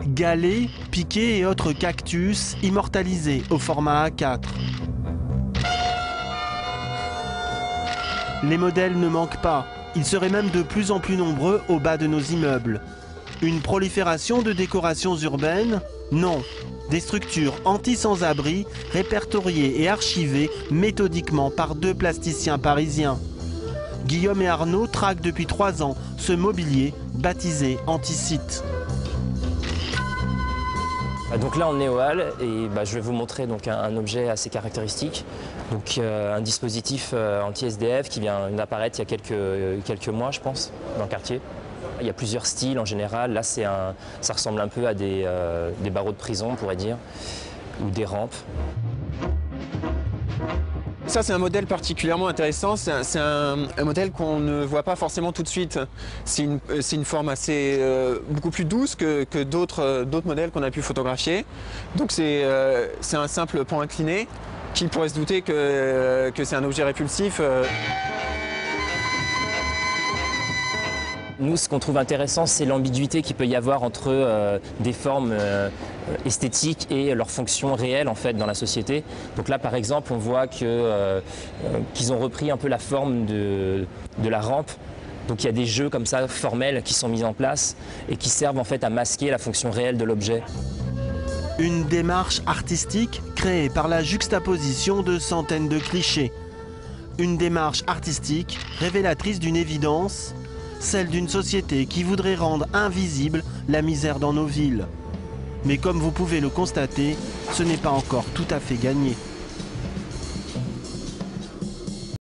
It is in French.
Galets, piquets et autres cactus immortalisés au format A4. Les modèles ne manquent pas. Ils seraient même de plus en plus nombreux au bas de nos immeubles. Une prolifération de décorations urbaines? Non. Des structures anti-sans-abri répertoriées et archivées méthodiquement par 2 plasticiens parisiens. Guillaume et Arnaud traquent depuis 3 ans ce mobilier baptisé Anti-Site. Donc là on est au hall et je vais vous montrer donc un objet assez caractéristique, donc un dispositif anti-SDF qui vient d'apparaître il y a quelques mois je pense dans le quartier. Il y a plusieurs styles en général, là ça ressemble un peu à des barreaux de prison on pourrait dire, ou des rampes. Ça, c'est un modèle particulièrement intéressant. C'est un modèle qu'on ne voit pas forcément tout de suite. C'est une forme assez beaucoup plus douce que d'autres modèles qu'on a pu photographier. Donc c'est un simple pan incliné qui pourrait se douter que c'est un objet répulsif. Nous, ce qu'on trouve intéressant, c'est l'ambiguïté qu'il peut y avoir entre des formes esthétiques et leur fonction réelle en fait dans la société. Donc là, par exemple, on voit qu'ils ont repris un peu la forme de la rampe. Donc il y a des jeux comme ça formels qui sont mis en place et qui servent en fait à masquer la fonction réelle de l'objet. Une démarche artistique créée par la juxtaposition de centaines de clichés. Une démarche artistique révélatrice d'une évidence, celle d'une société qui voudrait rendre invisible la misère dans nos villes. Mais comme vous pouvez le constater, ce n'est pas encore tout à fait gagné.